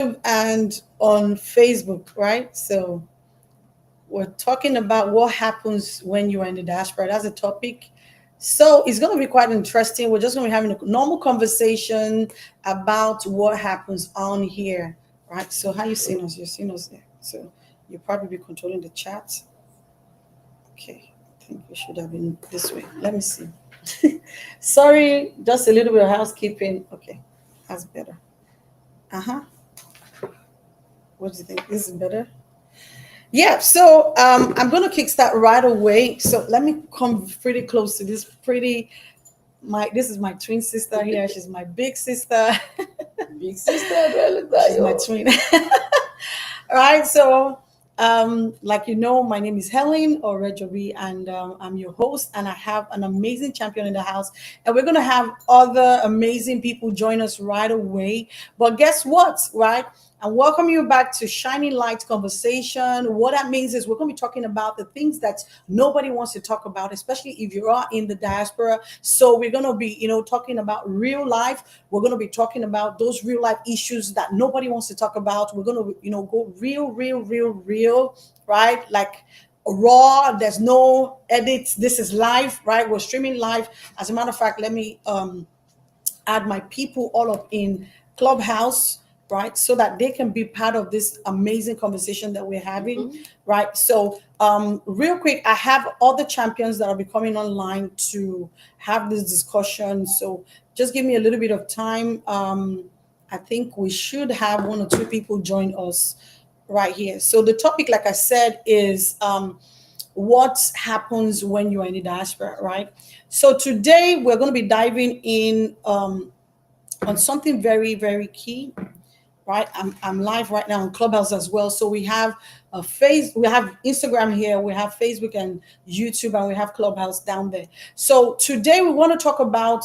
and on Facebook, right? So we're talking about what happens when you are in the diaspora. That's a topic. So it's going to be quite interesting. We're just going to be having a normal conversation about what happens on here, right? So how you seeing us? You're seeing us there. So you'll probably be controlling the chat. Okay, I think we should have been this way. Let me see. Sorry, just a little bit of housekeeping. Okay, that's better. Uh huh. What do you think? This is better. Yeah, so I'm gonna kickstart right away. So let me come pretty close to this pretty my this is my twin sister here. She's my big sister. Big sister, do I look She's my twin. All right, so like you know, my name is Helen or Rejobi, and I'm your host, and I have an amazing champion in the house, and we're gonna have other amazing people join us right away. But guess what, right? And welcome you back to Shining Light Conversation. What that means is we're going to be talking about the things that nobody wants to talk about, especially if you are in the diaspora. So we're going to be, talking about real life. We're going to be talking about those real life issues that nobody wants to talk about. We're going to, go real, right? Like raw. There's no edits. This is live, right? We're streaming live. As a matter of fact, let me add my people all up in Clubhouse, right? So that they can be part of this amazing conversation that we're having, right? So, real quick, I have other champions that will be coming online to have this discussion. So, just give me a little bit of time. I think we should have one or two people join us right here. So, the topic, like I said, is what happens when you are in the diaspora, right? So today we're going to be diving in on something very key, right? I'm live right now on Clubhouse as well. So we have we have Instagram here, we have Facebook and YouTube, and we have Clubhouse down there. So today we want to talk about,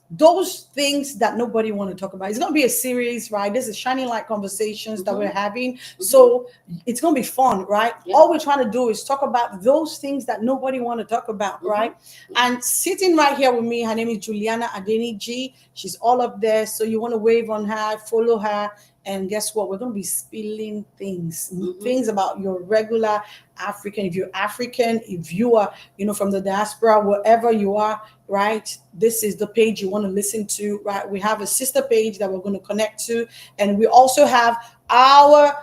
those things that nobody want to talk about. It's going to be a series, right? This is Shining Light Conversations that we're having. So it's going to be fun, right? Yeah. All we're trying to do is talk about those things that nobody want to talk about, right? And sitting right here with me, her name is Juliana Adeniji. She's all up there. So you want to wave on her, follow her. And guess what? We're going to be spilling things about your regular African. If you're African, if you are, from the diaspora, wherever you are, right? This is the page you want to listen to, right? We have a sister page that we're going to connect to. And we also have our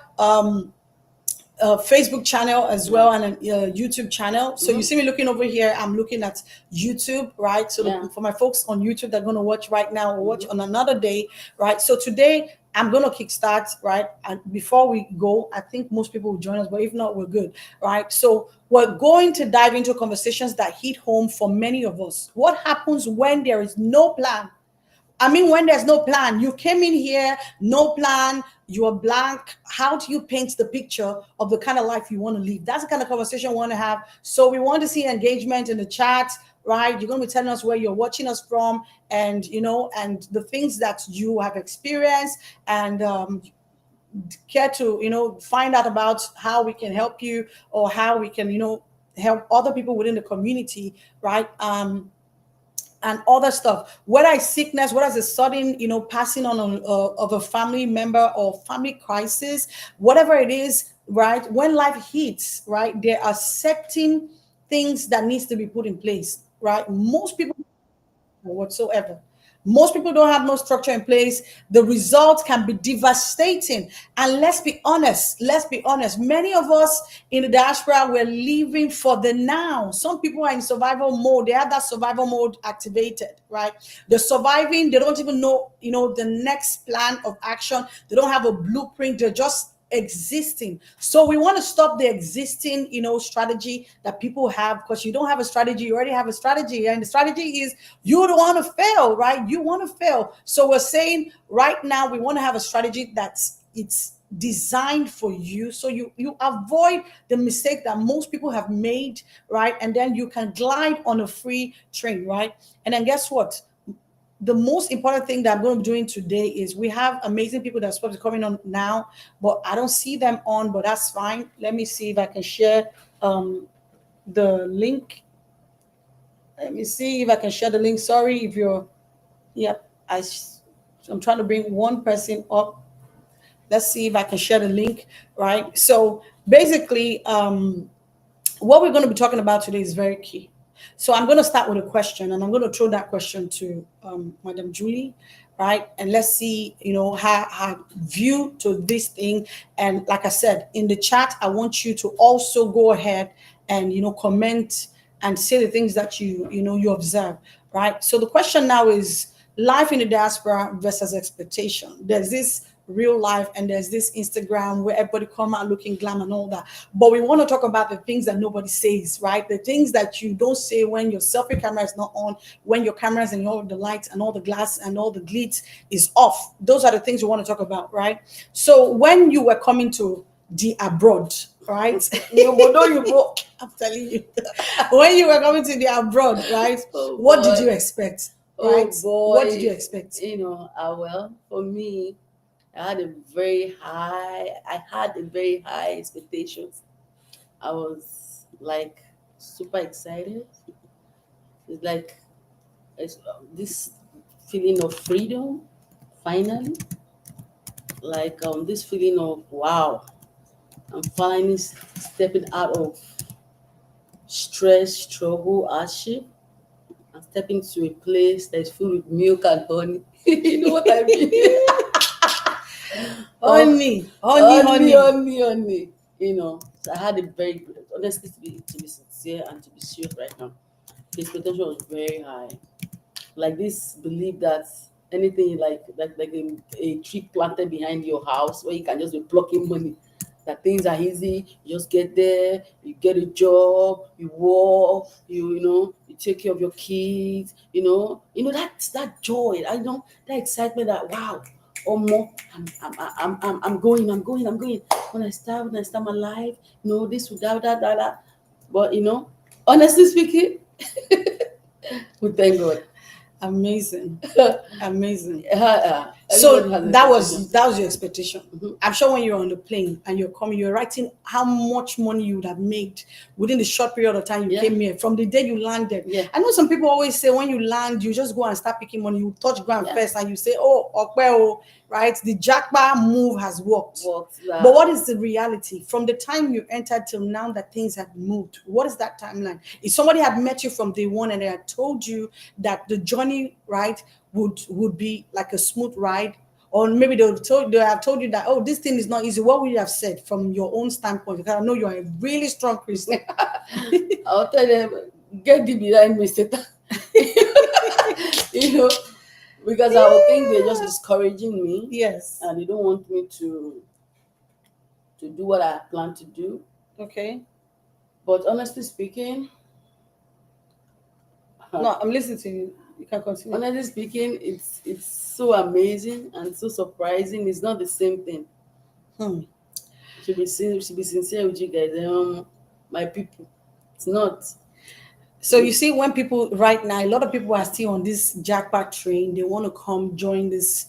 Facebook channel as well, and a YouTube channel. So you see me looking over here, I'm looking at YouTube, right? So for my folks on YouTube that are going to watch right now or watch on another day, right? So today I'm going to kickstart, right? And before we go, I think most people will join us, but if not, we're good, right? So we're going to dive into conversations that hit home for many of us. What happens when there is no plan? I mean, when there's no plan, you came in here, no plan, you are blank. How do you paint the picture of the kind of life you want to live? That's the kind of conversation we want to have. So we want to see engagement in the chat, right? You're going to be telling us where you're watching us from, and and the things that you have experienced, and care to find out about how we can help you, or how we can help other people within the community, right? And other stuff, whether it's sickness, whether it's a sudden passing on of a family member or family crisis, whatever it is, right? When life hits, right, there are certain things that needs to be put in place, right? Most people whatsoever. Most people don't have no structure in place. The results can be devastating. And let's be honest. Many of us in the diaspora, we're living for the now. Some people are in survival mode. They have that survival mode activated, right? They're surviving. They don't even know, the next plan of action. They don't have a blueprint. They're just existing. So we want to stop the existing, strategy that people have, because you don't have a strategy, you already have a strategy. And the strategy is you don't want to fail, right? You want to fail. So we're saying right now we want to have a strategy it's designed for you, so you avoid the mistake that most people have made, right? And then you can glide on a free train, right? And then guess what? The most important thing that I'm going to be doing today is we have amazing people that are supposed to be coming on now, but I don't see them on, but that's fine. Let me see if I can share the link. Let me see if I can share the link. Sorry if you're, yep, I'm trying to bring one person up. Let's see if I can share the link, right? So basically, what we're going to be talking about today is very key. So I'm going to start with a question, and I'm going to throw that question to Madam Julie, right? And let's see, her view to this thing. And like I said in the chat, I want you to also go ahead and comment and say the things that you observe, right? So the question now is life in the diaspora versus expectation. There's this real life and there's this Instagram where everybody come out looking glam and all that. But we want to talk about the things that nobody says, right? The things that you don't say when your selfie camera is not on, when your cameras and all the lights and all the glass and all the glitz is off. Those are the things we want to talk about, right? So when you were coming to the abroad, right? I'm telling you, when you were coming to the abroad, right? Oh, What did boy. you expect? Oh Right? boy. What did you expect? Well, for me, I had a very high expectations. I was like super excited. It's like this feeling of freedom, finally. Like this feeling of wow, I'm finally stepping out of stress, struggle, hardship, and stepping to a place that's filled with milk and honey. You know what I mean? Oh, honey. So I had a very good, honestly, to be sincere and to be serious right now. The expectation was very high. Like this belief that anything like a tree planted behind your house where you can just be plucking money. That things are easy. You just get there, you get a job, you work, you take care of your kids. That joy. I know that excitement. That wow, or more. I'm going. When I start my life, this without that. But honestly speaking, we thank God. Amazing. Amazing. Everybody So has that expectations. was your expectation. Mhm. I'm sure when you're on the plane and you're coming, you're writing how much money you would have made within the short period of time you Yeah. came here from the day you landed. Yeah. I know some people always say when you land, you just go and start picking money. You touch ground Yeah. first and you say, "Oh, Okwe, right? The jackpot move has worked." Works that. But what is the reality from the time you entered till now that things have moved? What is that timeline? If somebody had met you from day one and they had told you that the journey, right, would be like a smooth ride, or maybe they have told you that, oh, this thing is not easy, what would you have said from your own standpoint? Because I know you're a really strong Christian. I'll tell them, get the behind me, Satan. you know, because I would think they're just discouraging me Yes. and they don't want me to do what I plan to do. Okay. But honestly speaking, No, I'm listening to you. You can continue. honestly speaking, it's so amazing and so surprising. It's not the same thing. Should be sincere with you guys. My people, it's not. So you see, when people right now, a lot of people are still on this jackpot train. They want to come join this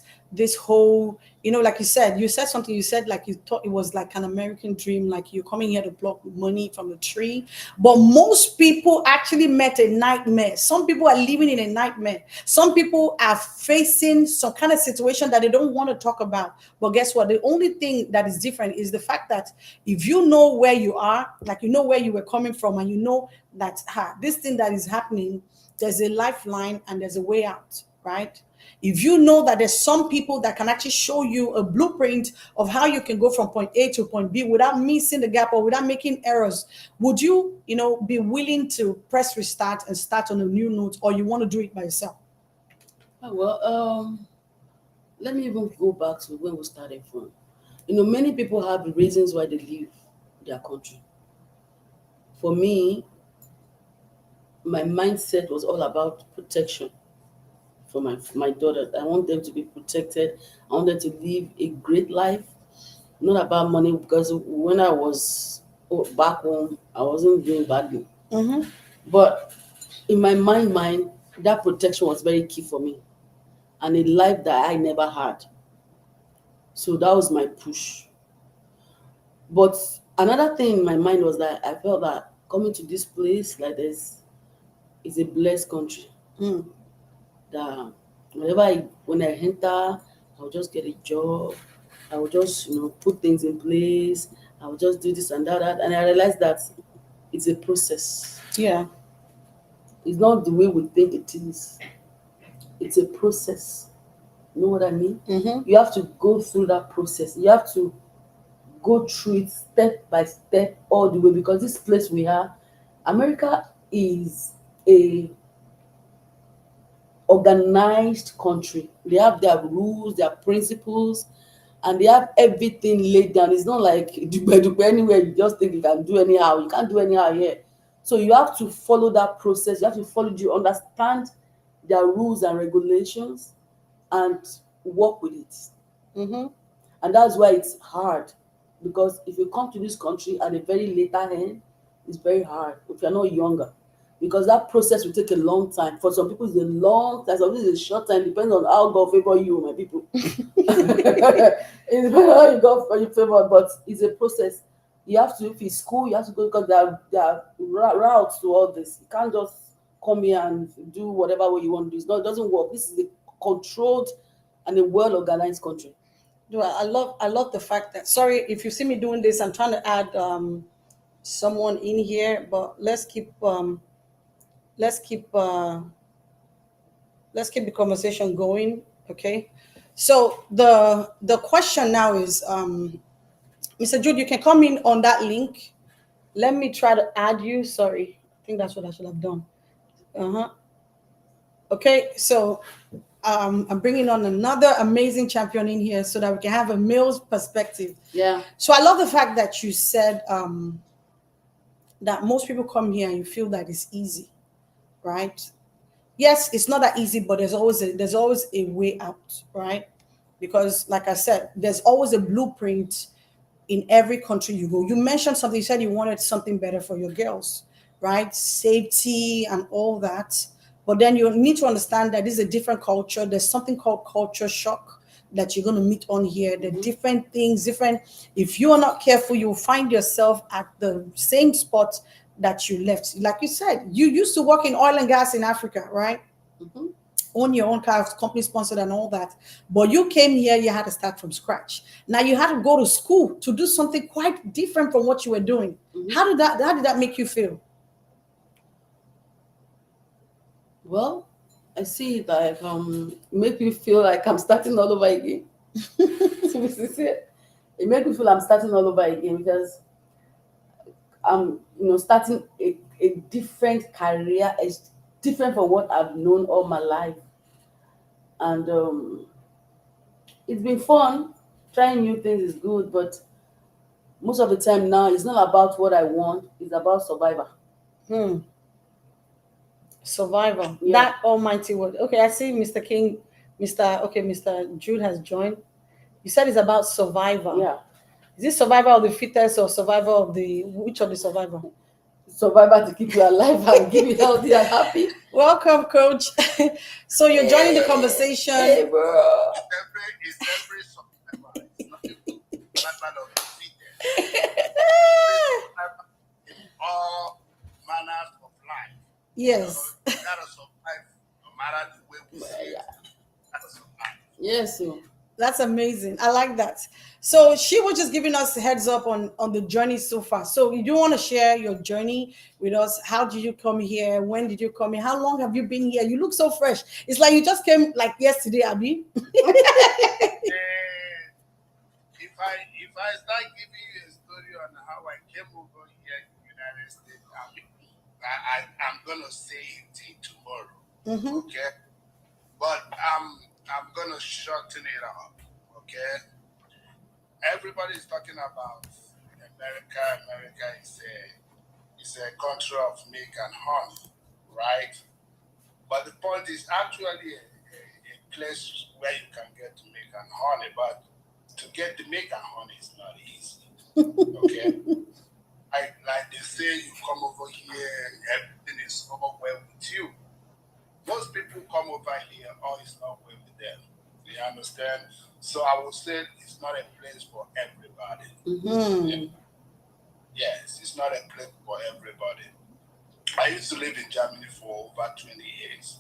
whole, like you said something. You said like you thought it was like an American dream, like you're coming here to pluck money from the tree. But most people actually met a nightmare. Some people are living in a nightmare. Some people are facing some kind of situation that they don't want to talk about. But guess what? The only thing that is different is the fact that if you know where you are, like you know where you were coming from, and you know that this thing that is happening, there's a lifeline and there's a way out, right? If you know that there's some people that can actually show you a blueprint of how you can go from point A to point B without missing the gap or without making errors, would you, be willing to press restart and start on a new note, or you want to do it by yourself? Well, let me even go back to where we started from. Many people have reasons why they leave their country. For me, my mindset was all about protection for my daughter. I want them to be protected. I want them to live a great life. Not about money, because when I was back home, I wasn't doing badly. Mm-hmm. But in my mind, that protection was very key for me, and a life that I never had. So that was my push. But another thing in my mind was that I felt that coming to this place like this is a blessed country. Mm. That when I enter, I'll just get a job. I will just, put things in place. I will just do this and that. And I realized that it's a process. Yeah. It's not the way we think it is. It's a process. You know what I mean? Mm-hmm. You have to go through that process. You have to go through it step by step all the way, because this place we are, America, is a organized country. They have their rules, their principles, and they have everything laid down. It's not like anywhere you just think you can do anyhow. You can't do anyhow here. So you have to follow that process. You have to follow, you understand their rules and regulations and work with it. Mm-hmm. And that's why it's hard, because if you come to this country at a very later end, it's very hard if you're not younger, because that process will take a long time. For some people it's a long time, some people it's a short time, depends on how God favor you, my people. It depends on how you got for you favor, but it's a process. You have to, if it's school, you have to go, because there are routes to all this. You can't just come here and do whatever way you want to do. It doesn't work. This is a controlled and a well organized country. Well, I love the fact that, sorry if you see me doing this, I'm trying to add someone in here, but let's keep uh let's keep the conversation going. Okay. So the question now is, Mr. Jude, you can come in on that link. Let me try to add you. Sorry. I think that's what I should have done. Uh-huh. Okay, so I'm bringing on another amazing champion in here so that we can have a male's perspective. Yeah. So I love the fact that you said that most people come here and you feel that it's easy, right? Yes, it's not that easy, but there's always a way out, right? Because like I said, there's always a blueprint in every country you go. You mentioned something, you said you wanted something better for your girls, right? Safety and all that. But then you need to understand that this is a different culture. There's something called culture shock that you're going to meet on here. The different things, different. If you are not careful, you'll find yourself at the same spot that you left. Like you said, you used to work in oil and gas in Africa, right? Mm-hmm. Own your own car, company sponsored and all that. But you came here, you had to start from scratch. Now you had to go to school to do something quite different from what you were doing. Mm-hmm. How did that make you feel? Well, I see it like make me feel like I'm starting all over again. To be sincere, it makes me feel I'm starting all over again, because I'm starting a different career. It's different from what I've known all my life, and it's been fun. Trying new things is good, but most of the time now it's not about what I want. It's about survivor. Hmm. Survivor. Yeah. That almighty word. Okay, I see Mr. King, Mr. Jude has joined. You said it's about survivor. Yeah. Is this survivor of the fittest or survivor of the which of the survivor? Survivor to keep you alive and keep you healthy and happy. Welcome, coach. So you're joining the conversation. Hey, bro. It's every survivor. It's not a survivor of the fittest. In all manners of life. Yes. You gotta survive no matter the way we see it. Yeah. You gotta survive. Yes. So. That's amazing. I like that. So she was just giving us a heads up on the journey so far. So you do want to share your journey with us? How did you come here? When did you come here? How long have you been here? You look so fresh. It's like you just came like yesterday, Abby. And if I start giving you a story on how I came over here in the United States, I'm gonna say it tomorrow. Mm-hmm. Okay? But I'm gonna shorten it up. Okay? Everybody's talking about America. America is a country of milk and honey, right? But the point is actually a place where you can get the milk and honey, but to get the milk and honey is not easy. Okay? Like they say, you come over here and everything is over well with you. Most people come over here, all is not well with them. You understand? So I would say it's not a place for everybody. Mm-hmm. Yes, it's not a place for everybody. I used to live in Germany for over 20 years.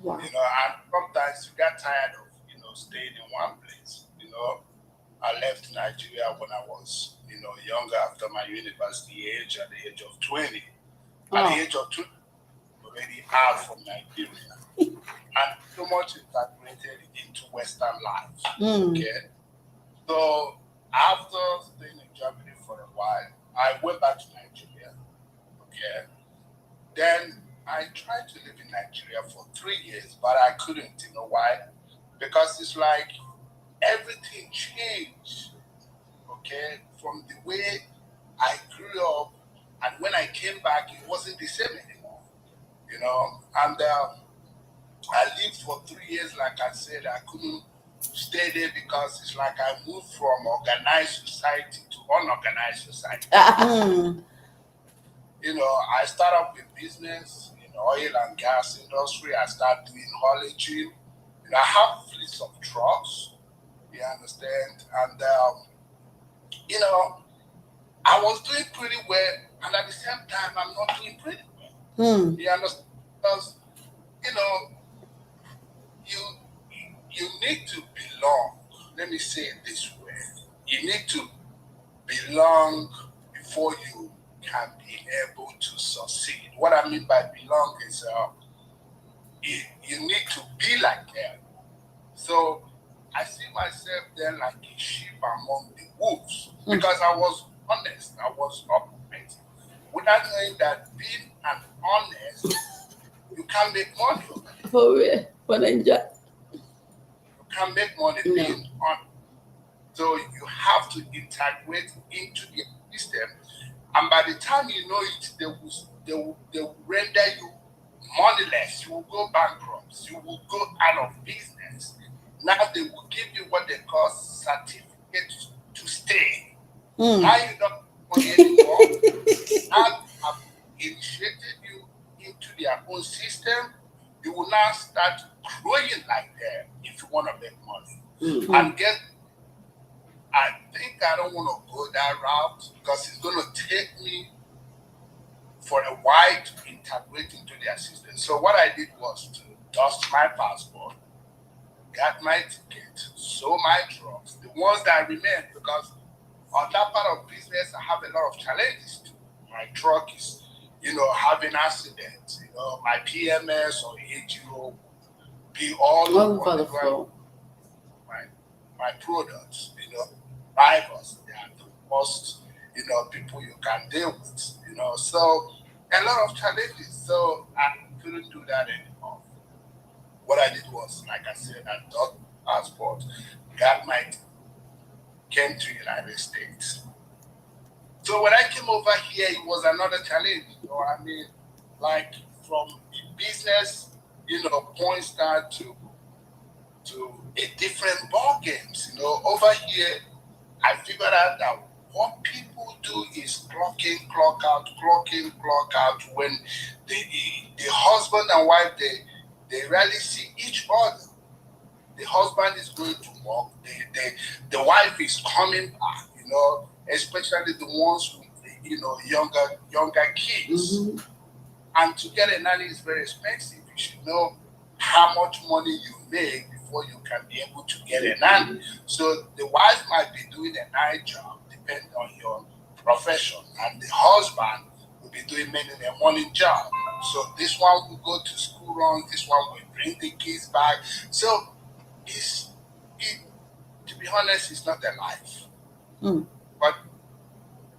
Wow. And sometimes you get tired of, staying in one place, I left Nigeria when I was, younger after my university age, at the age of 20. At the age of 20, already out from Nigeria. And so much integrated into Western life. Okay. So after staying in Germany for a while, I went back to Nigeria. Okay. Then I tried to live in Nigeria for 3 years, but I couldn't. You know why? Because it's like everything changed. Okay, from the way I grew up, and when I came back, it wasn't the same anymore. And I lived for 3 years. Like I said, I couldn't stay there because it's like I moved from organized society to unorganized society. I started up with business in the oil and gas industry. I started doing haulaging. I have fleets of trucks. You understand? And I was doing pretty well, and at the same time, I'm not doing pretty well. You understand? Because you you need to belong. Let me say it this way: you need to belong before you can be able to succeed. What I mean by belong is you need to be like them. So I see myself then like a sheep among the wolves because I was honest, I was upright, without knowing that being an honest, you can't make money. For real, for Nigeria. You can't make money being honest. So you have to integrate into the system, and by the time you know it, they will render you moneyless. You will go bankrupt. You will go out of business. Now they will give you what they call certificate to stay. Now you don't money anymore. Now have initiated you into their own system. You will now start growing like them if you want to make money. And I think I don't want to go that route because it's going to take me for a while to integrate into their system. So what I did was to dust my passport, got my ticket, sold my trucks, the ones that remain, because on that part of business, I have a lot of challenges too. My truck is, having accidents, my PMS or AGO be all over the ground. My products, drivers, they are the most, people you can deal with, so a lot of challenges. So I couldn't do that anymore. What I did was, like I said, I got passport, came to United States. So when I came over here, it was another challenge. I mean, like from business, point start to a different ball games. Over here, I figured out that what people do is clock in, clock out, clock in, clock out. When the husband and wife they rarely see each other. The husband is going to work. The wife is coming back. Especially the ones with younger kids. And to get a nanny is very expensive. You should know how much money you make before you can be able to get a nanny. So the wife might be doing a night job, depending on your profession, and the husband will be doing mainly a morning job. So this one will go to school run, this one will bring the kids back. So to be honest, it's not a life. But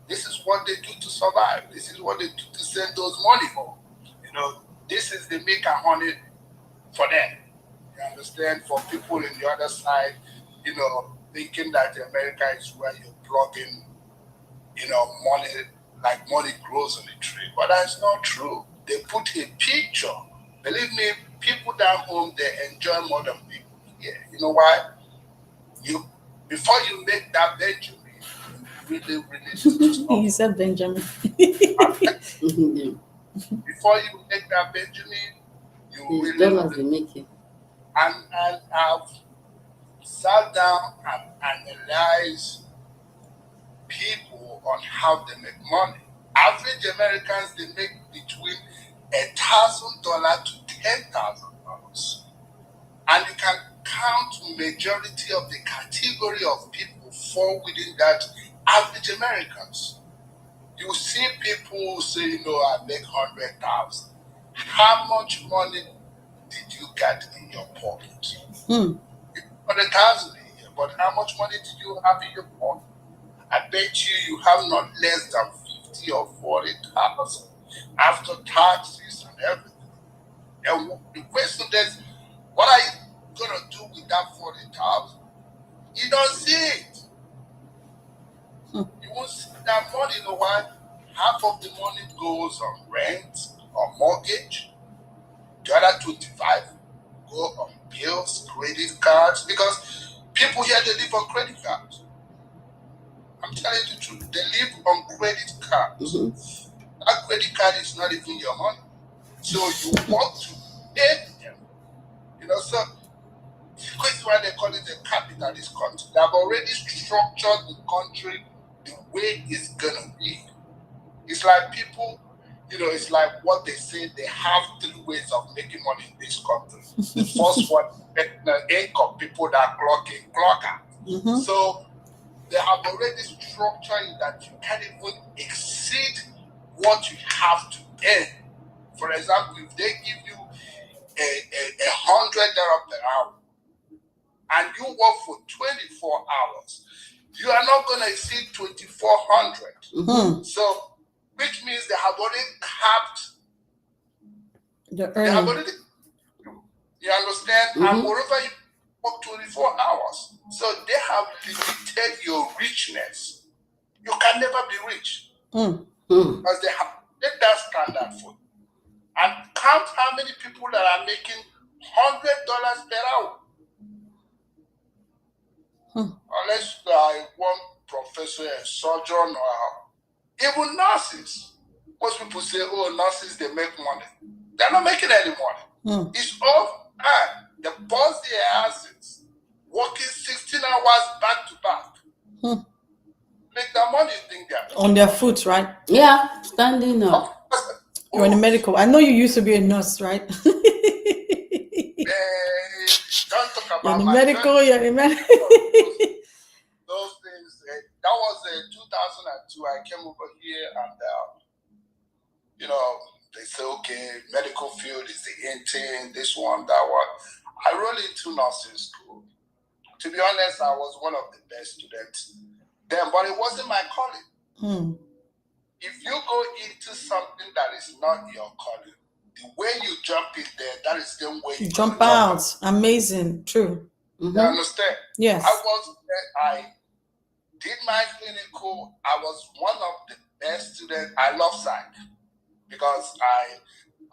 this is what they do to survive. This is what they do to send those money home. This is the make and honey for them. You understand? For people in the other side, thinking that America is where you plug in, money, like money grows on the tree. But that's not true. They put a picture. Believe me, people down home, they enjoy more than people here. You know why? Before you make that Benjamin, you really need to stop. He said Benjamin. Before you make that Benjamin, you really dollars they make it. And I've sat down and analyzed people on how they make money. Average Americans, they make between $1,000 to $10,000, and you can count majority of the category of people fall within that average Americans. You see people say, I make 100,000. How much money did you get in your pocket? 100,000 a year, but how much money did you have in your pocket? I bet you have not less than 50 or 40,000 after taxes and everything. And the question is, what are you gonna do with that 40,000? You don't see it. You won't see that money. You know why? Half of the money goes on rent or mortgage. The other 25 go on bills, credit cards, because people here they live on credit cards. I'm telling you the truth. They live on credit cards. That credit card is not even your money. So you want to pay them. So that's why they call it a capitalist country. They have already structured the country the way it's gonna be. It's like people, it's like what they say, they have 3 ways of making money in this country. The first one, the income, people that clock in, clock out. So they have already structured it that you can't even exceed what you have to earn. For example, if they give you a $100 per hour and you work for 24 hours, you are not going to exceed 2,400. So, which means they have already capped the They have earning. already, you understand? And moreover, you work 24 hours. So they have limited your richness. You can never be rich. Because they have set that standard for you. And count how many people that are making $100 per hour. Unless you are one professor, a surgeon, or even nurses. Most people say, nurses, they make money. They're not making any money. It's all time. They bust their asses, working 16 hours back to back. Make that money, you think they're On their foot, right? Yeah, standing up. You're in the medical. I know you used to be a nurse, right? Don't talk You're about in the my medical. You're in the medical. those things. That was 2002. I came over here and, they say, okay, medical field is the in thing, this one, that one. I rolled into nursing school. To be honest, I was one of the best students then, but it wasn't my calling. If you go into something that is not your calling, the way you jump in there, that is the way you jump out. Amazing. True. You understand? Yes. I did my clinical. I was one of the best students. I love psych because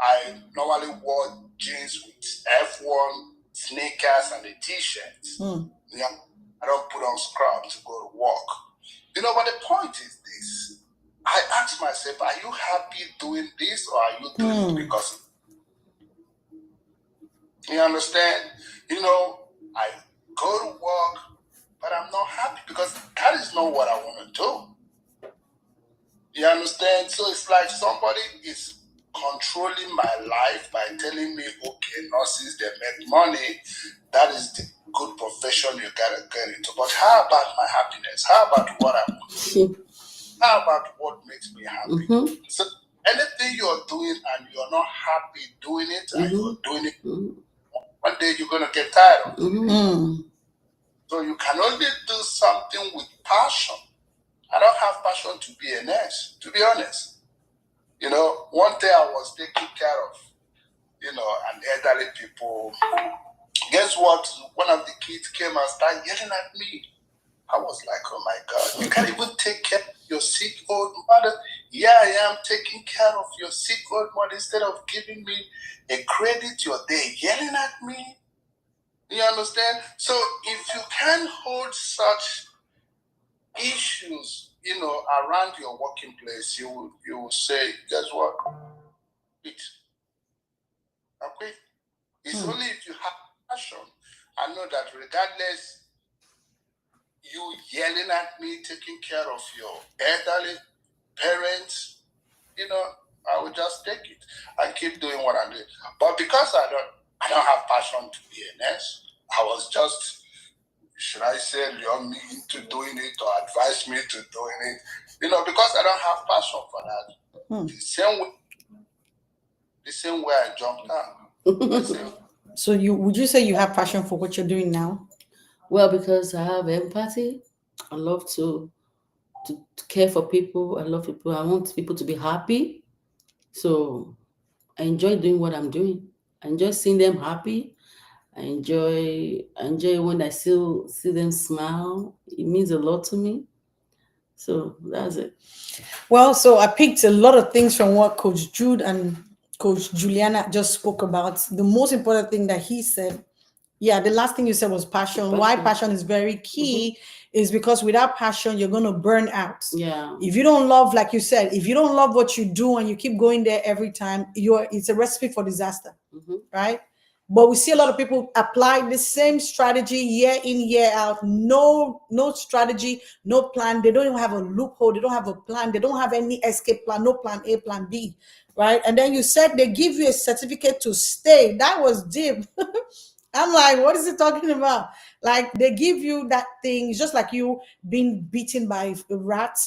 I normally wore jeans with F1 sneakers and a t-shirt. I don't put on scrub to go to work. But the point is this. I ask myself, are you happy doing this or are you doing it because you understand? I go to work, but I'm not happy because that is not what I want to do. You understand? So it's like somebody is controlling my life by telling me, okay, nurses, they make money. That is the good profession you gotta get into. But how about my happiness? How about what I want? How about what makes me happy? So anything you're doing and you're not happy doing it and you're doing it, one day you're gonna get tired of it. So you can only do something with passion. I don't have passion to be a nurse, to be honest. One day I was taking care of, an elderly people. Guess what? One of the kids came and started yelling at me. I was like, oh my God, you can't even take care of your sick old mother. Yeah, I am taking care of your sick old mother. Instead of giving me a credit, you're there yelling at me. You understand? So if you can hold such issues, around your working place, you will say, guess what? Quit. I quit. It's only if you have passion. I know that regardless you yelling at me, taking care of your elderly parents, I will just take it and keep doing what I'm doing. But because I don't have passion to be a nurse, I was just should I say, lure me into doing it or advise me to doing it? Because I don't have passion for that. The same way I jumped out. So would you say you have passion for what you're doing now? Well, because I have empathy. I love to care for people. I love people. I want people to be happy. So I enjoy doing what I'm doing. I enjoy seeing them happy. I enjoy when I still see them smile. It means a lot to me. So that's it. Well, so I picked a lot of things from what Coach Jude and Coach Juliana just spoke about. The most important thing that he said, yeah, the last thing you said was passion. Why passion is very key is because without passion, you're going to burn out. Yeah. If you don't love, like you said, if you don't love what you do and you keep going there every time, it's a recipe for disaster, right? But we see a lot of people apply the same strategy year in, year out. No strategy, no plan. They don't even have a loophole. They don't have a plan. They don't have any escape plan, no plan A, plan B, right? And then you said they give you a certificate to stay. That was deep. I'm like, what is he talking about? Like, they give you that thing. It's just like you being beaten by a rat,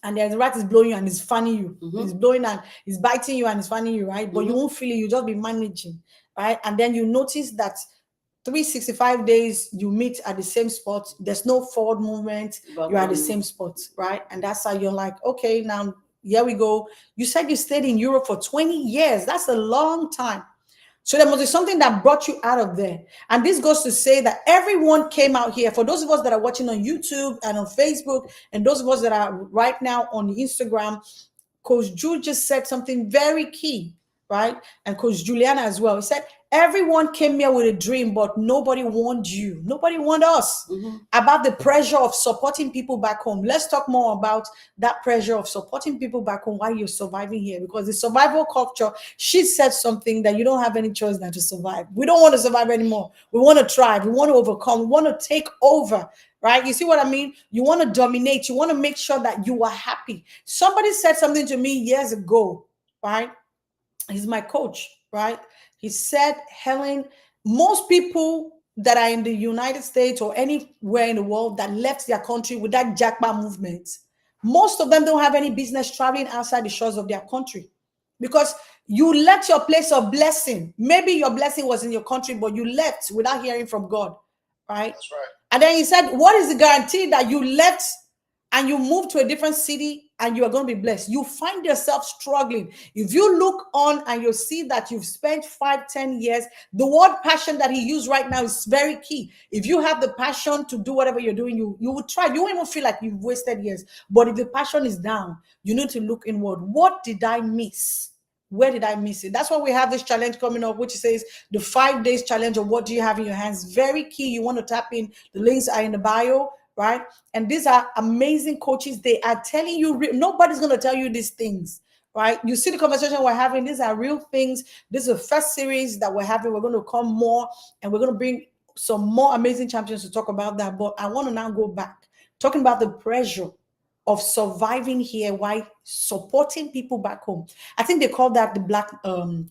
and the rat is blowing you and it's fanning you. It's blowing and it's biting you and it's fanning you, right? But you won't feel it. You just be managing, right? And then you notice that 365 days you meet at the same spot. There's no forward movement. You're at the same spot, right? And that's how you're like, okay, now here we go. You said you stayed in Europe for 20 years. That's a long time. So there must be something that brought you out of there. And this goes to say that everyone came out here. For those of us that are watching on YouTube and on Facebook, and those of us that are right now on Instagram, Coach Jude just said something very key, right? And Coach Juliana as well. He said, everyone came here with a dream, but nobody warned you. Nobody warned us about the pressure of supporting people back home. Let's talk more about that pressure of supporting people back home while you're surviving here. Because the survival culture, she said something that you don't have any choice than to survive. We don't want to survive anymore. We want to thrive. We want to overcome. We want to take over. Right? You see what I mean? You want to dominate. You want to make sure that you are happy. Somebody said something to me years ago, right? He's my coach, right? He said, Helen, most people that are in the United States or anywhere in the world that left their country with that jackpot movement, most of them don't have any business traveling outside the shores of their country because you left your place of blessing. Maybe your blessing was in your country, but you left without hearing from God, right? That's right. And then he said, what is the guarantee that you left and you move to a different city and you are going to be blessed? You find yourself struggling. If you look on and you see that you've spent 5-10 years, the word passion that he used right now is very key. If you have the passion to do whatever you're doing, you will try. You won't even feel like you've wasted years. But if the passion is down, you need to look inward. What did I miss? Where did I miss it? That's why we have this challenge coming up, which says the 5 days challenge of what do you have in your hands. Very key. You want to tap in. The links are in the bio, right? And these are amazing coaches. They are telling you, nobody's going to tell you these things, right? You see the conversation we're having. These are real things. This is the first series that we're having. We're going to come more and we're going to bring some more amazing champions to talk about that. But I want to now go back, talking about the pressure of surviving here while supporting people back home. I think they call that the black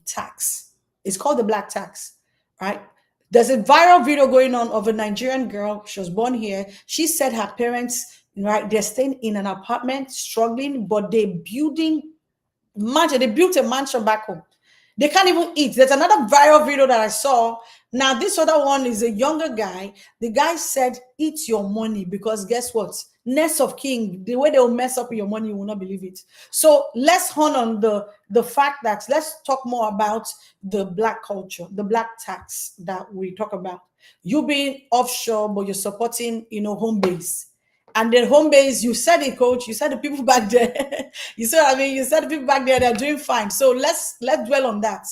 tax. It's called the black tax, right? There's a viral video going on of a Nigerian girl. She was born here. She said her parents, right, they're staying in an apartment, struggling, but they built a mansion back home. They can't even eat. There's another viral video that I saw. Now, this other one is a younger guy. The guy said, eat your money, because guess what? Nest of king, the way they will mess up your money, you will not believe it. So let's hone on the fact that, let's talk more about the black culture, the black tax that we talk about. You being offshore, but you're supporting, home base. And then home base, you said it, coach. You said the people back there. You said, you said the people back there, they're doing fine. So let's dwell on that,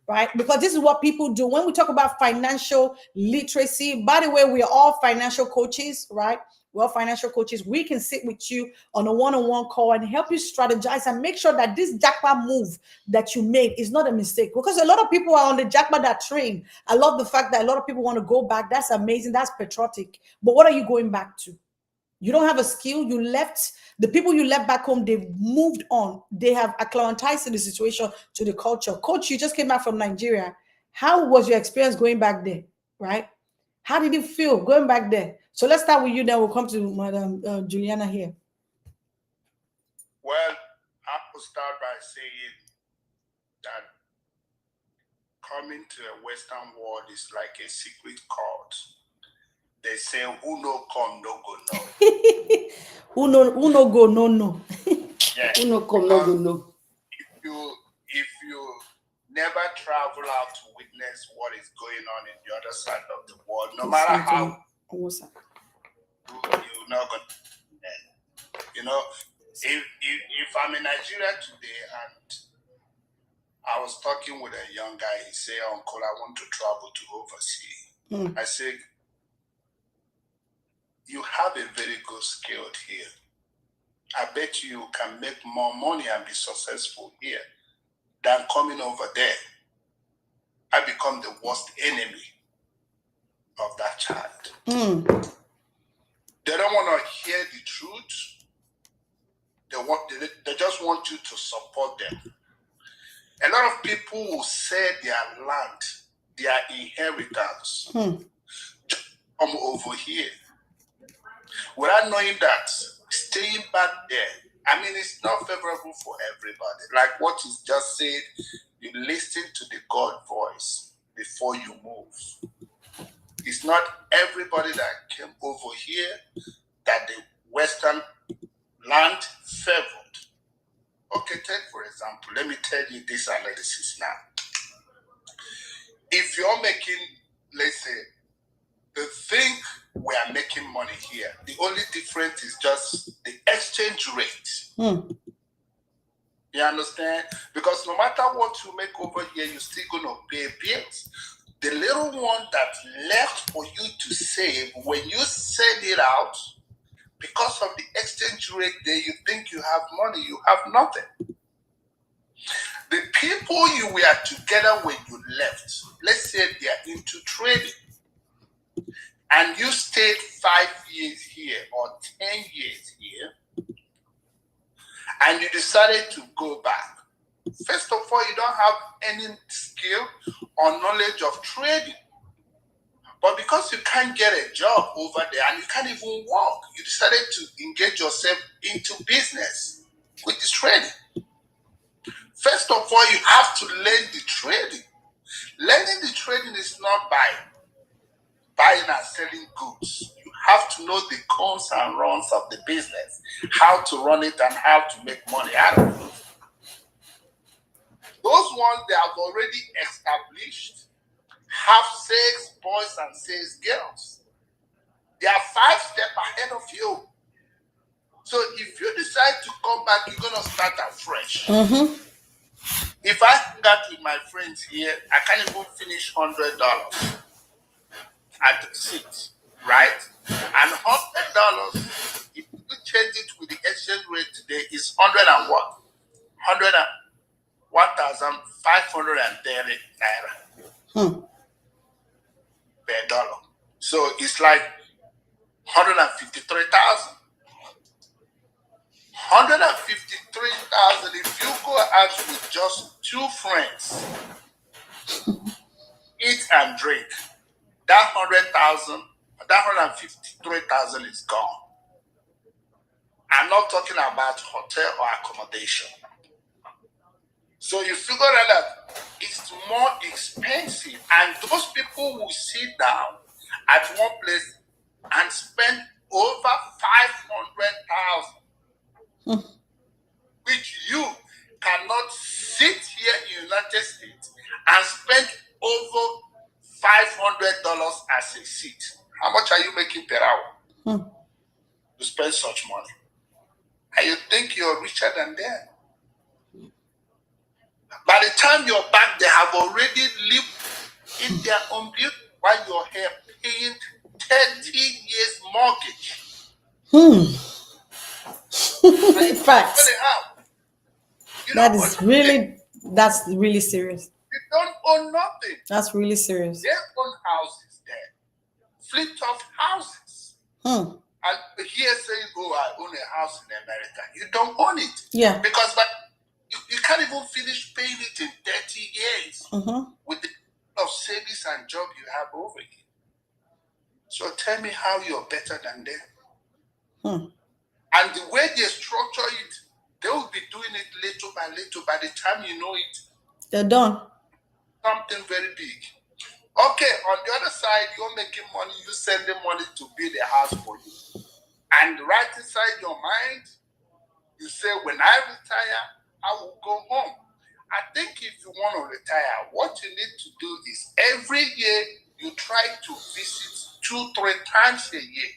right? Because this is what people do. When we talk about financial literacy, by the way, we are all financial coaches, right? We're all financial coaches. We can sit with you on a one-on-one call and help you strategize and make sure that this jackpot move that you made is not a mistake. Because a lot of people are on the jackpot that train. I love the fact that a lot of people want to go back. That's amazing. That's patriotic. But what are you going back to? You don't have a skill. You left. The people you left back home, they've moved on. They have acclimatized to the situation, to the culture. Coach, you just came back from Nigeria. How was your experience going back there, right? How did it feel going back there? So let's start with you, then we'll come to Madam Juliana here. Well, I will start by saying that coming to a Western world is like a secret cult. They say, who no come, no go, no. Who no go, no. Yeah. Who no come, no go, no. If you never travel out to witness what is going on in the other side of the world, no matter how you're not going to, you know, if I'm in Nigeria today and I was talking with a young guy, he said, Uncle, I want to travel to overseas. I said, you have a very good skill here. I bet you can make more money and be successful here than coming over there. I become the worst enemy of that child. They don't want to hear the truth. They just want you to support them. A lot of people will sell their land, their inheritance, just come over here without knowing that staying back there, I mean, it's not favorable for everybody. Like what is just said, you listen to the God voice before you move. It's not everybody that came over here that the Western land favored. Okay, take for example, let me tell you this analysis now. If you're making, let's say, the thing we are making money here, the only difference is just the exchange rate. You understand? Because no matter what you make over here, you're still going to pay bills. The little one that left for you to save, when you sell it out, because of the exchange rate there, you think you have money, you have nothing. The people you were together when you left, let's say they are into trading, and you stayed 5 years here or 10 years here, and you decided to go back. First of all, you don't have any skill or knowledge of trading. But because you can't get a job over there and you can't even work, you decided to engage yourself into business, which is trading. First of all, you have to learn the trading. Learning the trading is not by buying and selling goods. You have to know the comes and runs of the business, how to run it and how to make money out of it. Those ones they have already established have sales boys and sales girls. They are 5 steps ahead of you. So if you decide to come back, you're going to start afresh. If I got with my friends here, I can't even finish $100 at the seat, right? And $100, if you change it with the exchange rate today, is 100 and what? 1,530 naira per dollar. So it's like 153,000. 153,000. If you go out with just 2 friends, eat and drink, that 100,000, that 153,000 is gone. I'm not talking about hotel or accommodation. So you figure out that it's more expensive, and those people will sit down at one place and spend over 500,000, which you cannot sit here in the United States and spend over $500 as a seat. How much are you making per hour to spend such money? And you think you're richer than them. By the time you're back, they have already lived in their own building while you're here paying 30 years mortgage. In fact, that's really serious. You don't own nothing. That's really serious. They own houses there. Fleet of houses. And here saying, oh, I own a house in America. You don't own it. Yeah. Because you can't even finish paying it in 30 years with the of savings and job you have over here. So tell me how you're better than them. Hmm. And the way they structure it, they will be doing it little by little. By the time you know it, They're done. something very big. Okay, on the other side, you're making money, you send them money to build a house for you. And right inside your mind, you say, when I retire, I will go home. I think if you want to retire, what you need to do is every year you try to visit 2-3 times a year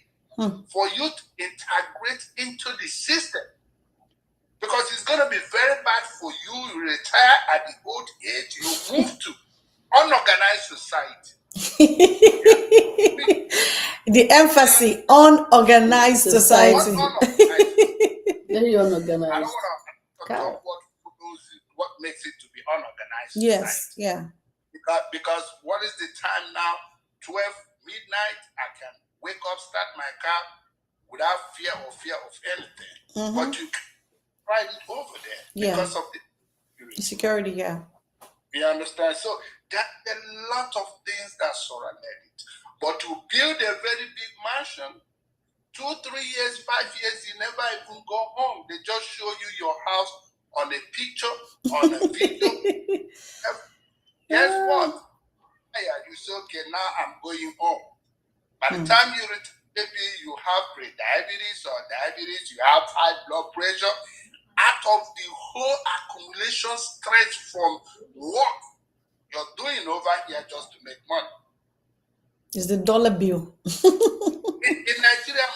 for you to integrate into the system. Because it's going to be very bad for you. You retire at the old age, you move to unorganized society. The emphasis unorganized society. Very I unorganized. don't want to talk what makes it to be unorganized Yes, society. yeah. Because what is the time now? 12 midnight, I can wake up, start my car without fear of anything. But you can ride it over there because of the security, yeah. You understand? So there are a lot of things that surround it. But to build a very big mansion, 2, 3 years, 5 years, you never even go home. They just show you your house on a picture, on a video. Guess what? You say, okay, now I'm going home. By the time you retire, maybe you have pre-diabetes or diabetes, you have high blood pressure. Out of the whole accumulation stress from work you're doing over here just to make money. It's the dollar bill. in Nigeria,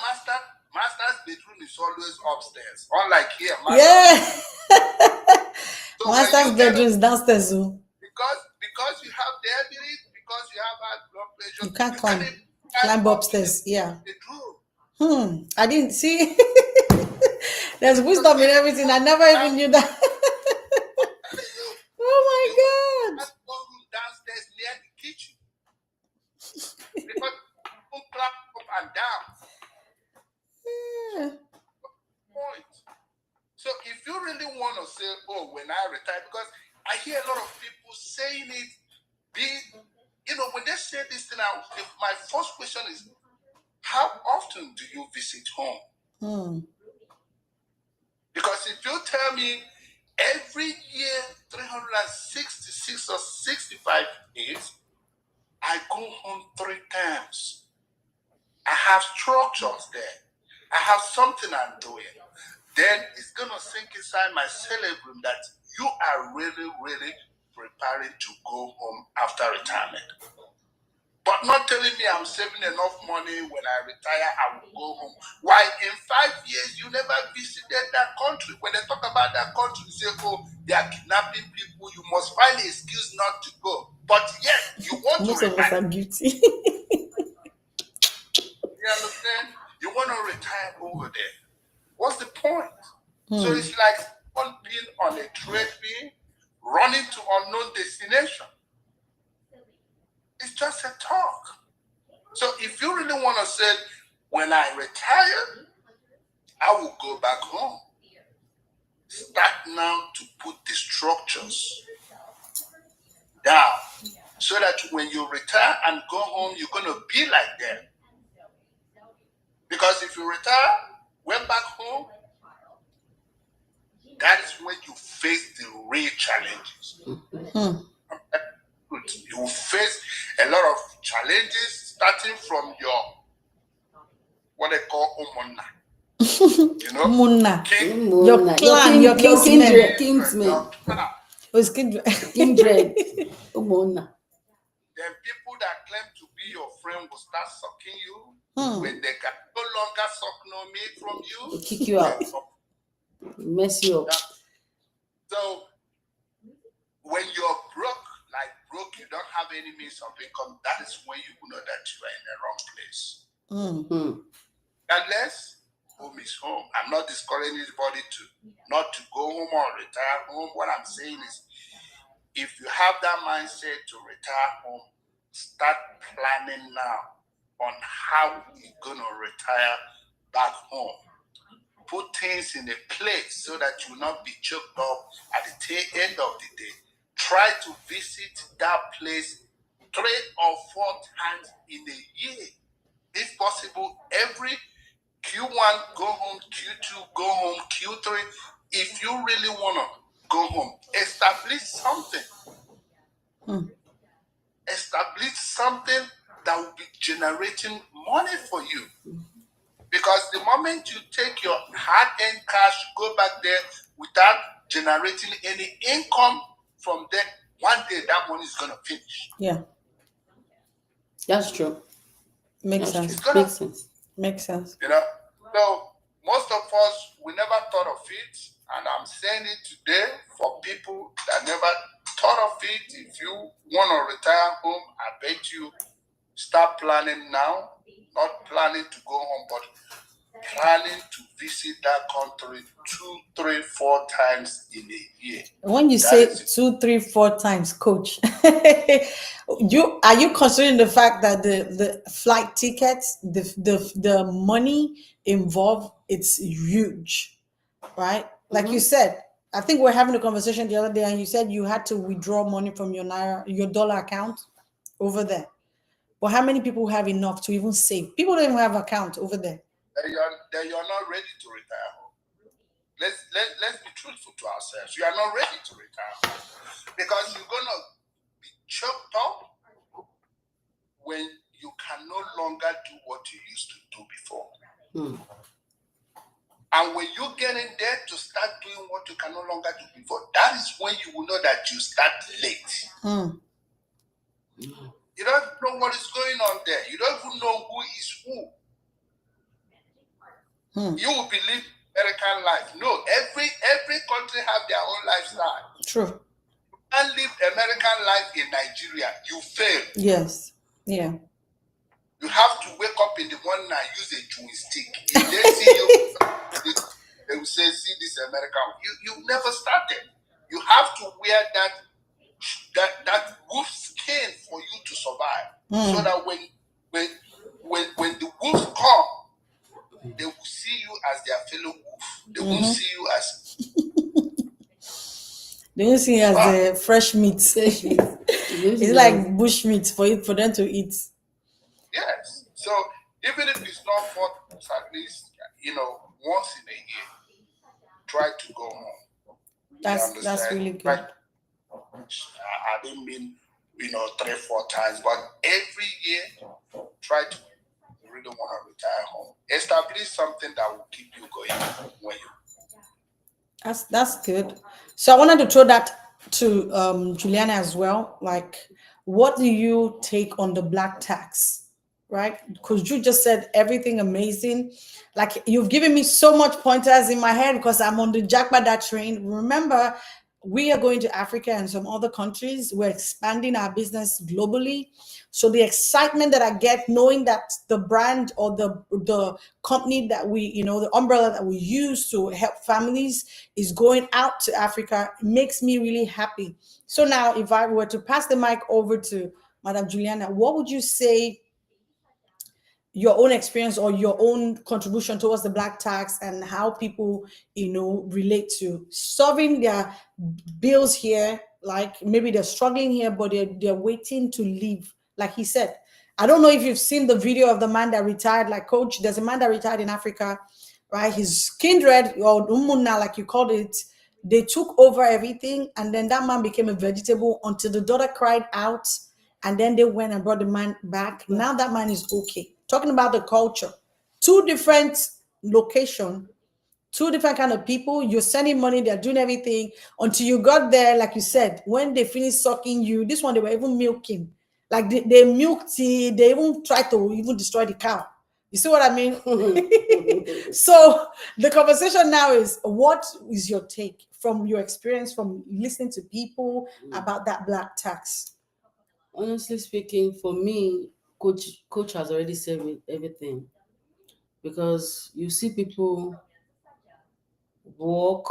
master's bedroom is always upstairs. Unlike here, So master's bedroom is downstairs. Because you have diabetes, because you have high blood pressure, you can't climb upstairs. Yeah. I didn't see. There's wisdom in everything. I never even knew that. Oh my God. That's one room downstairs near the kitchen. Because people climb up and down. Point. So if you really want to say, oh, when I retire, because I hear a lot of people saying it, when they say this thing out, my first question is, how often do you visit home? Because if you tell me every year, 366 or 65 days, I go home 3 times. I have structures there. I have something I'm doing. Then it's going to sink inside my cerebrum that you are really, really preparing to go home after retirement. But not telling me I'm saving enough money when I retire, I will go home. Why in 5 years you never visited that country? When they talk about that country, you say, oh, they are kidnapping people. You must find an excuse not to go. But yet, you want Most to of retire. us are guilty. You understand? You want to retire over there. What's the point? So it's like one being on a treadmill, running to unknown destination. It's just a talk. So if you really want to say, when I retire, I will go back home. Start now to put the structures down so that when you retire and go home, you're going to be like them. Because if you retire, went back home, that is when you face the real challenges. You will face a lot of challenges starting from your, what they call umonna. Munna. Your clan, your kinsmen. Kindred. Umonna. Then people that claim to be your friend will start sucking you. When they can no longer suck no meat from you, they'll kick you out. Mess you up. So when you're broke, you don't have any means of income, that is when you know that you are in the wrong place. Unless home is home. I'm not discouraging anybody not to go home or retire home. What I'm saying is, if you have that mindset to retire home, start planning now on how you're going to retire back home. Put things in a place so that you will not be choked up at the tail end of the day. Try to visit that place 3 or 4 times in a year. if possible, every Q1 go home, Q2 go home, Q3. If you really want to go home, establish something. Establish something that will be generating money for you. Because the moment you take your hard-earned cash, go back there without generating any income from there, one day that money is going to finish. Yeah. That's true. Makes That's sense. true. Makes sense. Makes sense. You know, so most of us, we never thought of it. And I'm saying it today for people that never thought of it. If you want to retire home, I bet you start planning now. Not planning to go home, but planning to visit that country 2, 3, 4 times in a year. When you say 2, 3, 4 times, coach, are you considering the fact that the flight tickets, the money involved, it's huge, right? Like you said, I think we're having a conversation the other day, and you said you had to withdraw money from your dollar account over there. But how many people have enough to even save? People don't even have account over there. You're not ready to retire home. Let's be truthful to ourselves. You are not ready to retire home because you're gonna be choked up when you can no longer do what you used to do before. And when you get in there to start doing what you can no longer do before, that is when you will know that you start late. You don't know what is going on there. You don't even know who is who. You will believe American life. No, every country have their own lifestyle. True. You can't live American life in Nigeria. You fail. Yes. Yeah. You have to wake up in the morning and use a chewing stick. If they see you, they will say, "See this American." You never started. You have to wear that wolf skin for you to survive, so that when the wolves come, they will see you as their fellow wolf. They won't see you as they won't see you as the fresh meat. It's like bush meat for them to eat. Yes. So even if it's not 4 times, at least once in a year, try to go home. That's really good. I don't mean 3, 4 times, but every year try to really want to retire home. Establish something that will keep you going when you. That's good. So I wanted to throw that to Juliana as well. Like, what do you take on the black tax? Right? Because you just said everything amazing. Like, you've given me so much pointers in my head because I'm on the jackpot that train. Remember, we are going to Africa and some other countries. We're expanding our business globally. So the excitement that I get knowing that the brand or the company that we, the umbrella that we use to help families is going out to Africa makes me really happy. So now if I were to pass the mic over to Madam Juliana, what would you say your own experience or your own contribution towards the black tax and how people, relate to solving their bills here? Like maybe they're struggling here, but they're waiting to leave. Like he said, I don't know if you've seen the video of the man that retired. Like, coach, there's a man that retired in Africa, right? His kindred, or umuna, like you called it, they took over everything, and then that man became a vegetable until the daughter cried out, and then they went and brought the man back. Now that man is okay. Talking about the culture, 2 different locations, 2 different kind of people. You're sending money, they're doing everything until you got there. Like you said, when they finished sucking you, this one they were even milking. Like they milked it. They even tried to even destroy the cow. You see what I mean? So the conversation now is, what is your take from your experience from listening to people about that black tax? Honestly speaking, for me, coach has already said everything, because you see people work,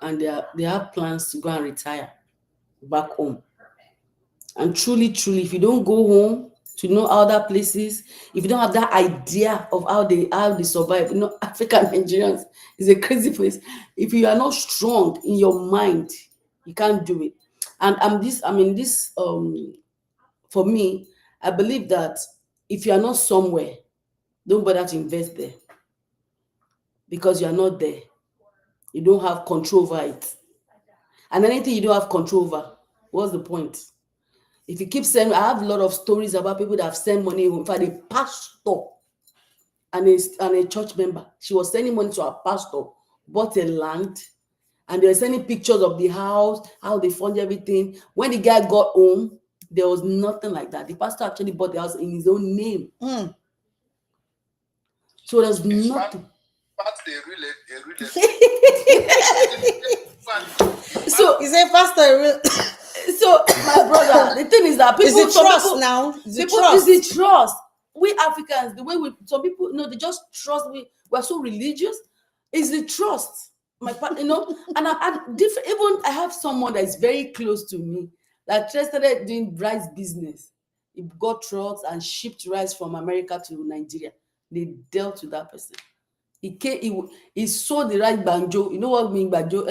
and they have plans to go and retire back home. And truly, if you don't go home to know other places, if you don't have that idea of how they survive, African Nigerians is a crazy place. If you are not strong in your mind, you can't do it. And this for me, I believe that if you are not somewhere, don't bother to invest there, because you are not there. You don't have control over it. And anything you don't have control over, what's the point? If you keep sending, I have a lot of stories about people that have sent money. In fact, a pastor and a church member, she was sending money to her pastor, bought a land, and they were sending pictures of the house, how they funded everything. When the guy got home, there was nothing like that. The pastor actually bought the house in his own name. So there's nothing. But they really So is a pastor. So my brother, the thing is that people, Is it trust now? Is it trust? Is the trust. We Africans, the way some people, they just trust. We're so religious. Is the trust. My partner, and I different. Even I have someone that is very close to me that started doing rice business. He got trucks and shipped rice from America to Nigeria. They dealt with that person. He came, he sold the right banjo. You know what I mean banjo?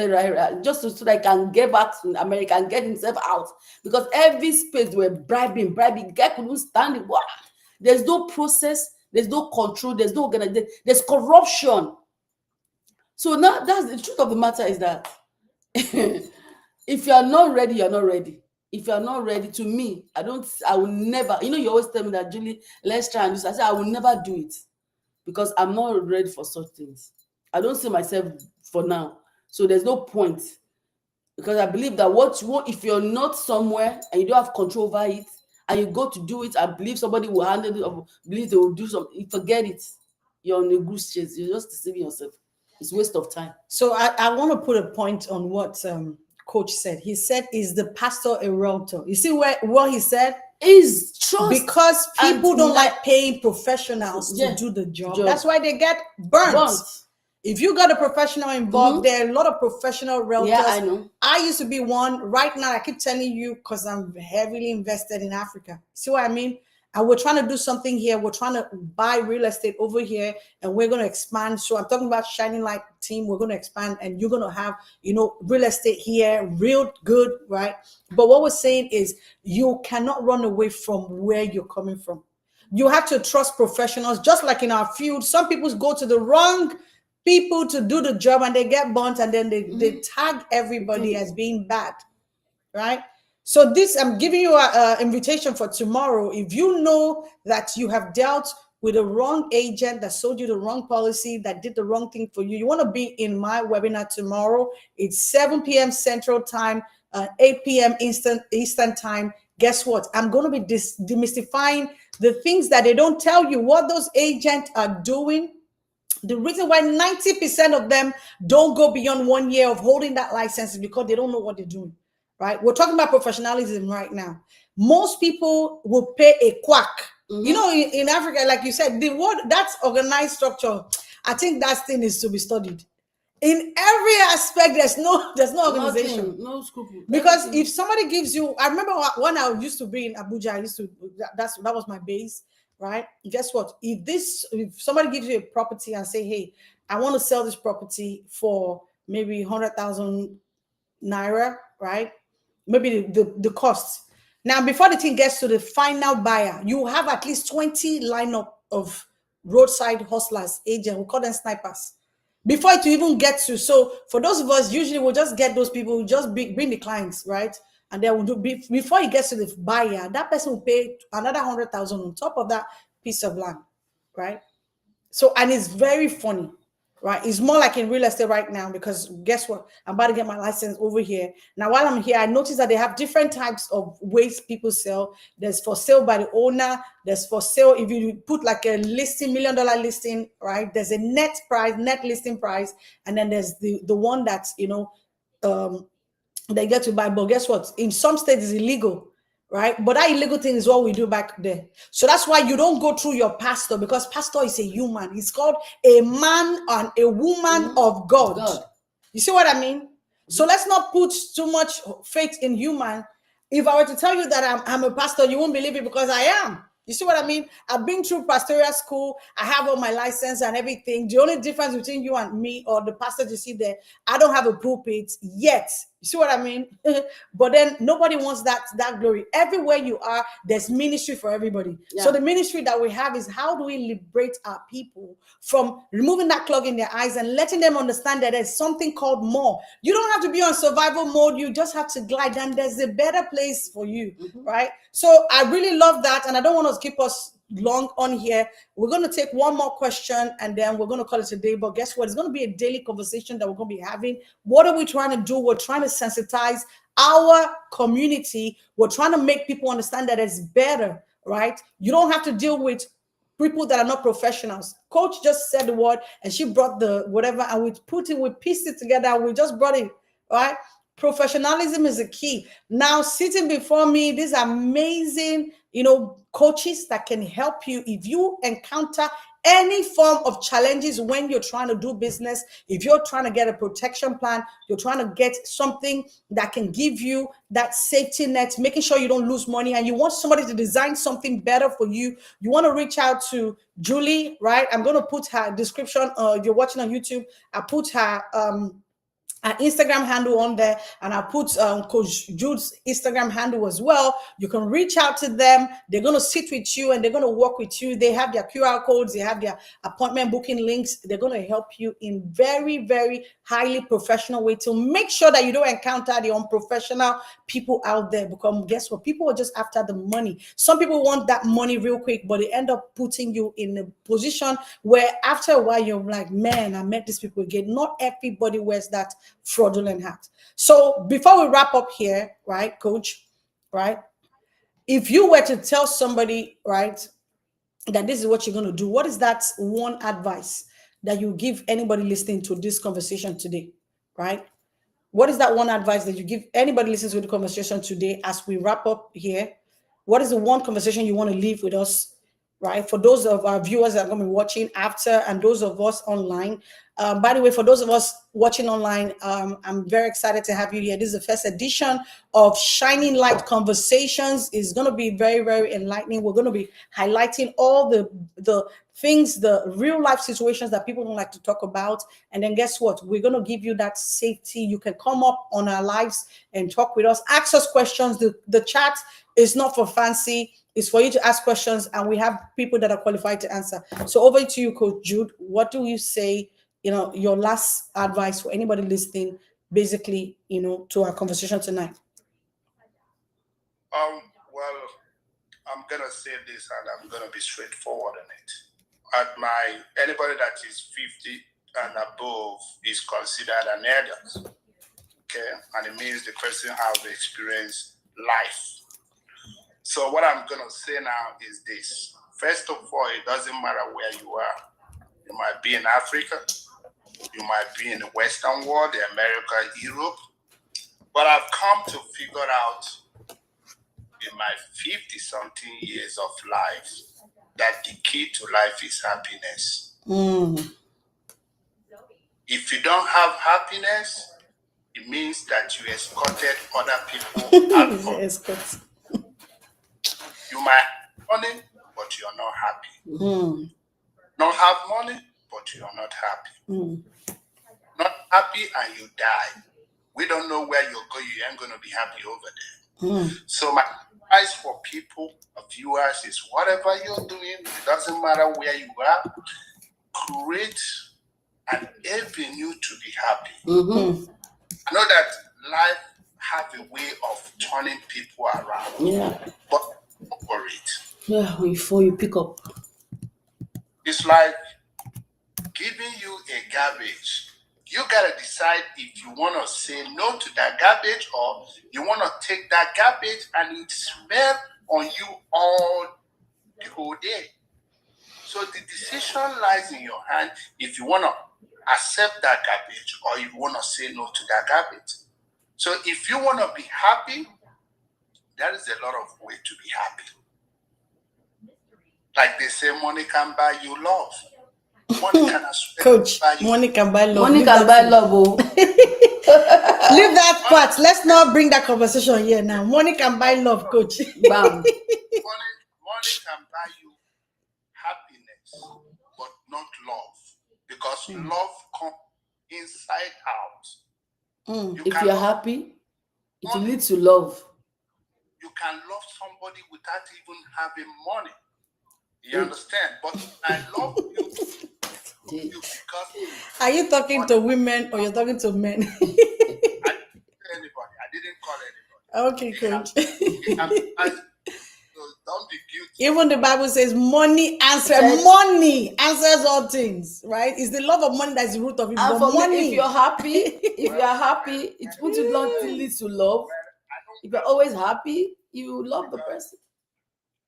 Just so that he can get back to America and get himself out. Because every space they were bribing. The guy couldn't stand it. Wow. There's no process, there's no control, there's no organization, there's corruption. So now that's the truth of the matter is that if you are not ready, you're not ready. If you are not ready, to me, I will never, you always tell me that, Julie, let's try and do this. I say I will never do it. Because I'm not ready for such things. I don't see myself for now. So there's no point. Because I believe that if you're not somewhere and you don't have control over it, and you go to do it, I believe somebody will handle it, or believe they will do something, forget it. You're on a goose chase. You're just deceiving yourself. It's a waste of time. So I want to put a point on what Coach said. He said, is the pastor a realtor? You see what he said? Is trust, because people don't like paying professionals to do the job. That's why they get burnt. If you got a professional involved, there are a lot of professional realtors. Yeah, I know. I used to be one. Right now, I keep telling you because I'm heavily invested in Africa. See what I mean? And we're trying to do something here. We're trying to buy real estate over here, and we're going to expand. So I'm talking about Shining Light team. We're going to expand, and you're going to have, real estate here, real good, right? But what we're saying is you cannot run away from where you're coming from. You have to trust professionals, just like in our field. Some people go to the wrong people to do the job, and they get burnt, and then they tag everybody as being bad, right? So this, I'm giving you an invitation for tomorrow. If you know that you have dealt with a wrong agent that sold you the wrong policy, that did the wrong thing for you, you want to be in my webinar tomorrow. It's 7 p.m. Central Time, 8 p.m. Eastern Time. Guess what? I'm going to be demystifying the things that they don't tell you, what those agents are doing. The reason why 90% of them don't go beyond 1 year of holding that license is because they don't know what they're doing. Right? We're talking about professionalism right now. Most people will pay a quack. In Africa, like you said, the word that's organized structure. I think that thing is to be studied. In every aspect, there's no organization. Nothing, no scruple. Because if somebody gives you, I remember when I used to be in Abuja, that was my base, right? Guess what? If somebody gives you a property and say, hey, I want to sell this property for maybe 100,000 naira, right? Maybe the cost. Now, before the thing gets to the final buyer, you have at least 20 lineup of roadside hustlers, agents. We call them snipers. Before it even get to, so for those of us, usually we'll just get those people, just bring the clients, right? And then we'll do, before it gets to the buyer, that person will pay another 100,000 on top of that piece of land, right? So, and it's very funny. Right, it's more like in real estate right now, because guess what? I'm about to get my license over here. Now, while I'm here, I noticed that they have different types of ways people sell. There's for sale by the owner. There's for sale if you put like a listing, $1 million listing, right? There's a net listing price, and then there's the one that's they get to buy. But guess what? In some states, it's illegal. Right, but that illegal thing is what we do back there. So that's why you don't go through your pastor, because pastor is a human. He's called a man and a woman of God. You see what I mean? So let's not put too much faith in human. If I were to tell you that I'm a pastor, you won't believe it, because I am. You see what I mean? I've been through pastoral school. I have all my license and everything. The only difference between you and me, or the pastor you see there, I don't have a pulpit yet. You see what I mean? But then nobody wants that glory. Everywhere you are, there's ministry for everybody. So the ministry that we have is how do we liberate our people from removing that clog in their eyes and letting them understand that there's something called more. You don't have to be on survival mode. You just have to glide, and there's a better place for you, right? So I really love that, and I don't want to keep us long on here. We're going to take one more question and then we're going to call it a day. But guess what? It's going to be a daily conversation that we're going to be having. What are we trying to do? We're trying to sensitize our community. We're trying to make people understand that it's better, right? You don't have to deal with people that are not professionals. Coach just said the word and she brought the whatever, and we pieced it together, and we just brought it, right? Professionalism is the key. Now, sitting before me, these amazing, coaches that can help you if you encounter any form of challenges when you're trying to do business. If you're trying to get a protection plan, you're trying to get something that can give you that safety net, making sure you don't lose money, and you want somebody to design something better for you, you want to reach out to Julie, right? I'm going to put her description. If you're watching on YouTube, I put her Instagram handle on there, and I'll put Coach Jude's Instagram handle as well. You can reach out to them. They're going to sit with you and they're going to work with you. They have their QR codes, they have their appointment booking links. They're going to help you in very, very highly professional way to make sure that you don't encounter the unprofessional people out there. Because guess what? People are just after the money. Some people want that money real quick, but they end up putting you in a position where after a while you're like, man, I met these people again. Not everybody wears that fraudulent hat. So before we wrap up here, right, Coach, right, if you were to tell somebody, right, that this is what you're going to do, what is that one advice that you give anybody listening to this conversation today, right? What is that one advice that you give anybody listening to the conversation today as we wrap up here? What is the one conversation you want to leave with us, right? For those of our viewers that are going to be watching after and those of us online. By the way, for those of us watching online, I'm very excited to have you here. This is the first edition of Shining Light Conversations. It's going to be very, very enlightening. We're going to be highlighting all the things, the real life situations that people don't like to talk about. And then guess what? We're going to give you that safety. You can come up on our lives and talk with us. Ask us questions. The chat is not for fancy. It's for you to ask questions, and we have people that are qualified to answer. So over to you, Coach Jude. What do you say, your last advice for anybody listening, basically, to our conversation tonight? Well, I'm gonna say this, and I'm gonna be straightforward on it. Anybody that is 50 and above is considered an adult. Okay, and it means the person has experienced life. So what I'm gonna say now is this. First of all, it doesn't matter where you are. You might be in Africa, you might be in the Western world, America, Europe. But I've come to figure out in my 50-something years of life that the key to life is happiness. If you don't have happiness, it means that you escorted other people out from. You might have money, but you're not happy. Not have money, but you're not happy. Not happy and you die. We don't know where you're going. You ain't going to be happy over there. So my advice for people, viewers, is whatever you're doing, it doesn't matter where you are, create an avenue to be happy. I know that life has a way of turning people around. But don't worry it. Before you pick up. It's like giving you a garbage. You gotta decide if you want to say no to that garbage or you want to take that garbage and it smell on you all the whole day. So the decision lies in your hand if you want to accept that garbage or you want to say no to that garbage. So if you want to be happy, there is a lot of way to be happy. Like they say, money can buy you love. Money can Coach, money can buy love. Money can buy love. Leave that part. Let's not bring that conversation here now. Money can buy love, Coach. Money can buy you happiness, but not love. Because love comes inside out. Mm. You If can you're love happy, it will money. lead to love. You can love somebody without even having money. You Mm. understand? But I love you because Are you talking money. to women or you're talking to men? I didn't say anybody. I didn't call anybody. Okay, It has, coach. it has been so don't be guilty. Even the Bible says money Said- money answers all things, right? It's the love of money that's the root of it. And But for me, money, if you're happy, it won't lead to love. Well, I don't If you're always happy, you love the because, person.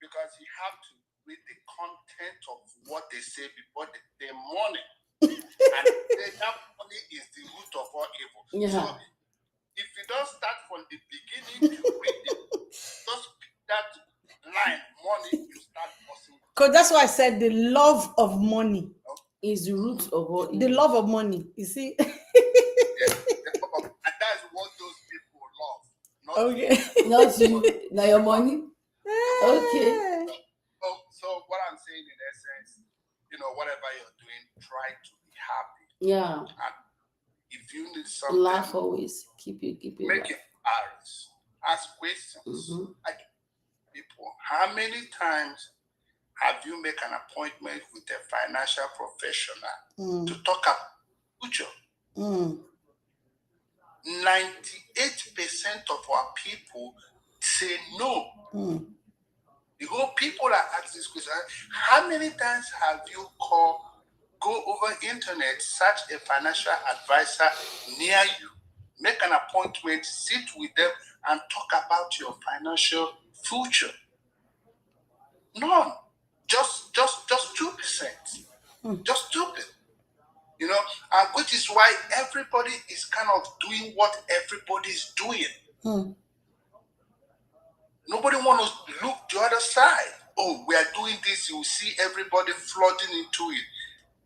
because you have to read the content of what they say before they say money. And they say that money is the root of all evil. Yeah. So if you don't start from the beginning to read it, just pick that line, money, you start passing. because that's why I said the love of money. Is the root of all The evil. love of money. You see? Yes, and that's what those people love. Not Okay. Not you. Now your money. Okay. So what I'm saying in essence, whatever you're doing, try to be happy. Yeah. And if you need something, Laugh always. Keep it make laugh. it Paris. Ask questions. Mhm. Like people, how many times have you make an appointment with a financial professional to talk about future? 98% of our people say no. People that ask this question, how many times have you go over internet, search a financial advisor near you, make an appointment, sit with them, and talk about your financial future? None. Just 2%. Just 2%. And which is why everybody is kind of doing what everybody is doing. Nobody wants to look the other side. Oh, we are doing this. You see everybody flooding into it.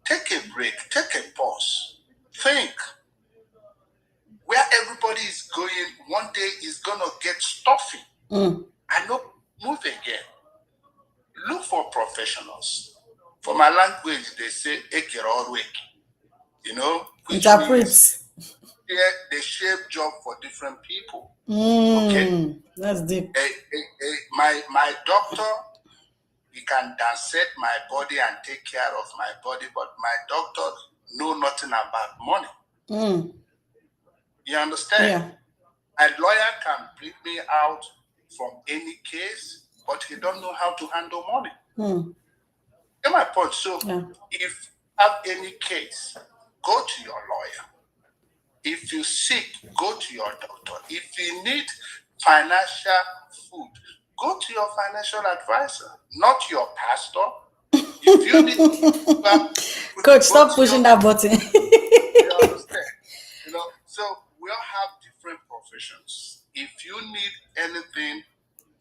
Take a break. Take a pause. Think. Where everybody is going, one day is going to get stuffy. And not move again. Look for professionals. For my language, they say, which Interprets. means they shape job for different people. Okay? That's deep. My doctor, he can dissect my body and take care of my body, but my doctor know nothing about money. You understand? Yeah. A lawyer can bring me out from any case, but he don't know how to handle money. Get my point? So if you have any case, go to your lawyer. If you're sick, go to your doctor. If you need financial food, go to your financial advisor, not your pastor. If you need Coach, stop pushing that button. You understand? So we all have different professions. If you need anything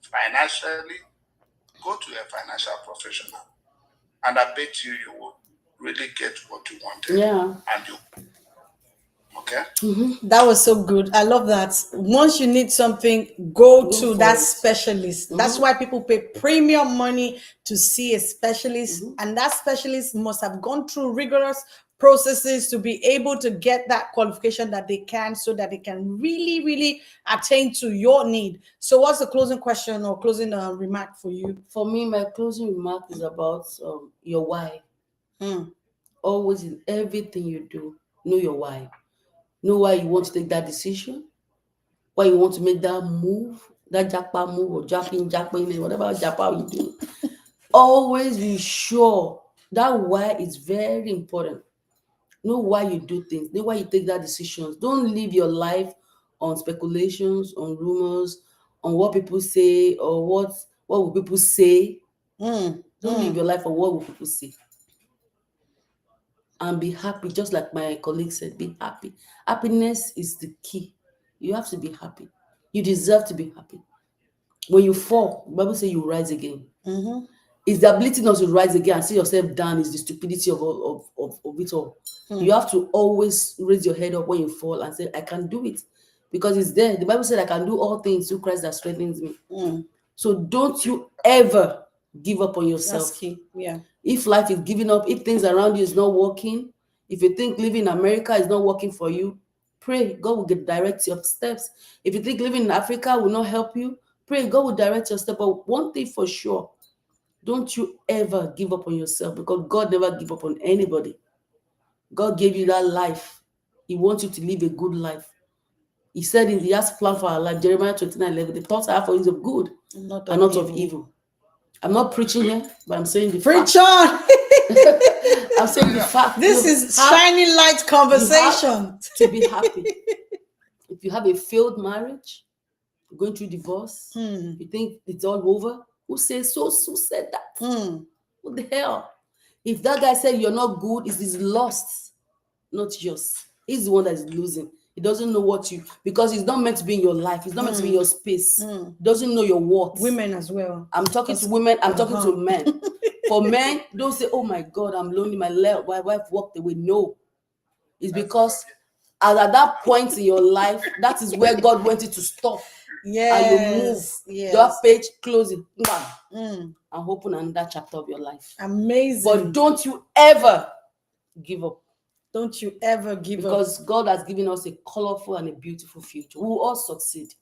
financially, go to a financial professional. And I bet you will really get what you wanted. Yeah. And you okay? That was so good. I love that. Once you need something, go to that specialist. That's why people pay premium money to see a specialist. And that specialist must have gone through rigorous processes to be able to get that qualification that they can, so that they can really, really attain to your need. So what's the closing question or closing remark for you? For me, my closing remark is about your why. Always in everything you do, know your why. Know why you want to take that decision, why you want to make that move, that jackpot move or japping, whatever jackpot you do. Always be sure that why is very important. Know why you do things. Know why you take that decisions. Don't live your life on speculations, on rumors, on what people say or what will people say. Don't live your life on what will people say. And be happy, just like my colleague said, be happy. Happiness is the key. You have to be happy. You deserve to be happy. When you fall, the Bible says you rise again. It's the ability not to rise again and see yourself down is the stupidity of it all. You have to always raise your head up when you fall and say, I can do it. Because it's there. The Bible said I can do all things through Christ that strengthens me. So don't you ever give up on yourself. That's key. Yeah. If life is giving up, if things around you is not working, if you think living in America is not working for you, Pray God will direct your steps. If you think living in Africa will not help you, pray God will direct your steps. But one thing for sure, don't you ever give up on yourself, because God never give up on anybody. God gave you that life. He wants you to live a good life. He said He has plan for our life. Jeremiah 29:11. The thoughts I have for you is of good and not of evil. I'm not preaching here, but I'm saying the Preach fact. on. I'm saying the fact. This is shining light conversation. To be happy. If you have a failed marriage, going through divorce, you think it's all over. Who says so? Who said that? What the hell? If that guy said you're not good, it's his lost, not yours. He's the one that is losing. He doesn't know what you, because he's not meant to be in your life. He's not meant to be in your space. He doesn't know your worth. Women as well. I'm talking to women. I'm talking to men. For men, don't say, "Oh my God, I'm lonely. My wife walked away." No, it's because at that point in your life, that is where God wanted to stop. Yes. And you move. Yes. Your page, close it. And open another chapter of your life. Amazing. But don't you ever give up. Don't you ever give up. Because God has given us a colorful and a beautiful future. We will all succeed.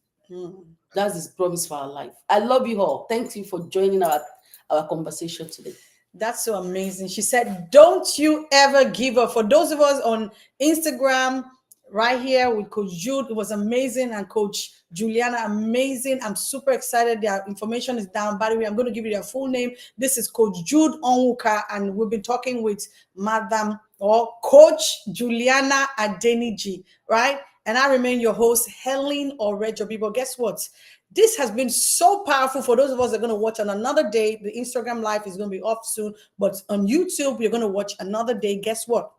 That's His promise for our life. I love you all. Thank you for joining our conversation today. That's so amazing. She said, don't you ever give up. For those of us on Instagram, right here with Coach Jude, it was amazing. And Coach Juliana, amazing. I'm super excited. Their information is down. By the way, I'm going to give you their full name. This is Coach Jude Onwuka, and we've been talking with Madam or Coach Juliana Adeniji, right? And I remain your host, Helen Orejo. People, guess what? This has been so powerful for those of us that are going to watch on another day. The Instagram live is going to be off soon, but on YouTube, you're going to watch another day. Guess what?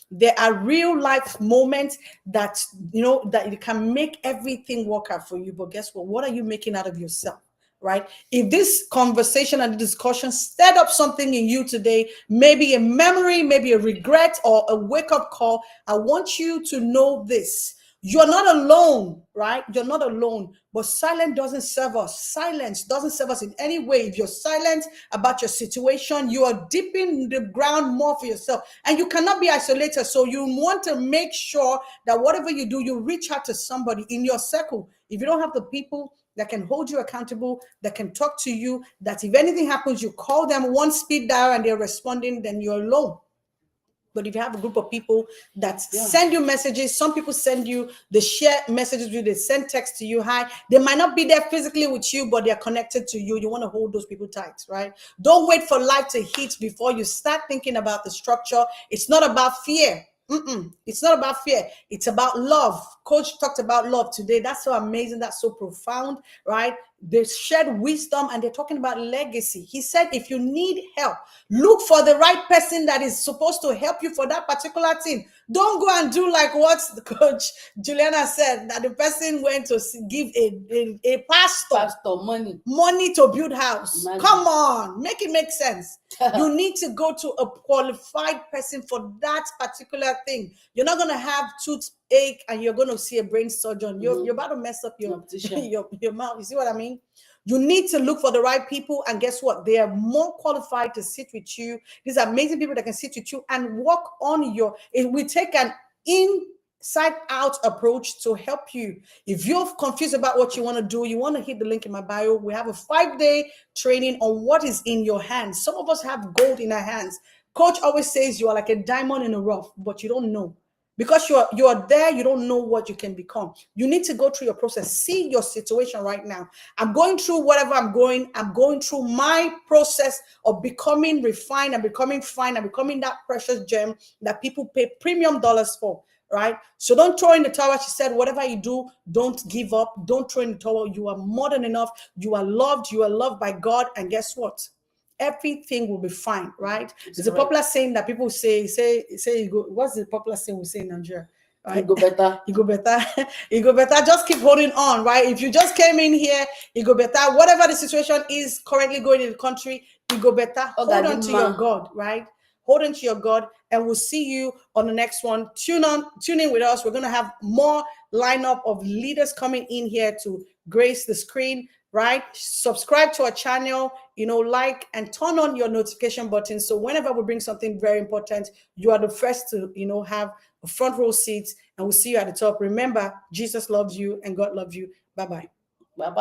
There are real life moments that, that you can make everything work out for you. But guess what? What are you making out of yourself? Right? If this conversation and discussion stirred up something in you today, maybe a memory, maybe a regret or a wake-up call, I want you to know this. You're not alone, right? You're not alone, but silence doesn't serve us. Silence doesn't serve us in any way. If you're silent about your situation, you are dipping the ground more for yourself, and you cannot be isolated. So you want to make sure that whatever you do, you reach out to somebody in your circle. If you don't have the people that can hold you accountable, that can talk to you, that if anything happens, you call them one speed dial and they're responding, then you're alone. But if you have a group of people that send you messages, some people send you, they share messages with you, they send text to you, hi. They might not be there physically with you, but they're connected to you. You want to hold those people tight, right? Don't wait for life to hit before you start thinking about the structure. It's not about fear. It's not about fear. It's about love. Coach talked about love today. That's so amazing. That's so profound, right? They shared wisdom and they're talking about legacy. He said, if you need help, look for the right person that is supposed to help you for that particular thing. Don't go and do like what Coach Juliana said, that the person went to give a pastor money to build house. Imagine. Come on, make it make sense. You need to go to a qualified person for that particular thing. You're not going to have toothache and you're going to see a brain surgeon. You're about to mess up your mouth. You see what I mean? You need to look for the right people, and guess what? They are more qualified to sit with you. These are amazing people that can sit with you and work on your. It will take an inside out approach to help you. If you're confused about what you want to do, you want to hit the link in my bio. We have a 5-day training on what is in your hands. Some of us have gold in our hands. Coach always says you are like a diamond in the rough, but you don't know. Because you are there, you don't know what you can become. You need to go through your process. See your situation right now. I'm going through whatever I'm going through my process of becoming refined and becoming fine and becoming that precious gem that people pay premium dollars for, right? So don't throw in the towel. She said, whatever you do, don't give up. Don't throw in the towel. You are more than enough. You are loved. You are loved by God. And guess what? Everything will be fine, right? There's a popular saying that people say you go. What's the popular saying we say in Nigeria? Right? You go better. You go better. You go better. Just keep holding on, right? If you just came in here, you go better. Whatever the situation is currently going in the country, you go better. Hold on to your God, right? Hold on to your God, and we'll see you on the next one. Tune in with us. We're going to have more lineup of leaders coming in here to grace the screen. right? Subscribe to our channel, like and turn on your notification button. So whenever we bring something very important, you are the first to, have a front row seat, and we'll see you at the top. Remember, Jesus loves you and God loves you. Bye-bye. Bye bye.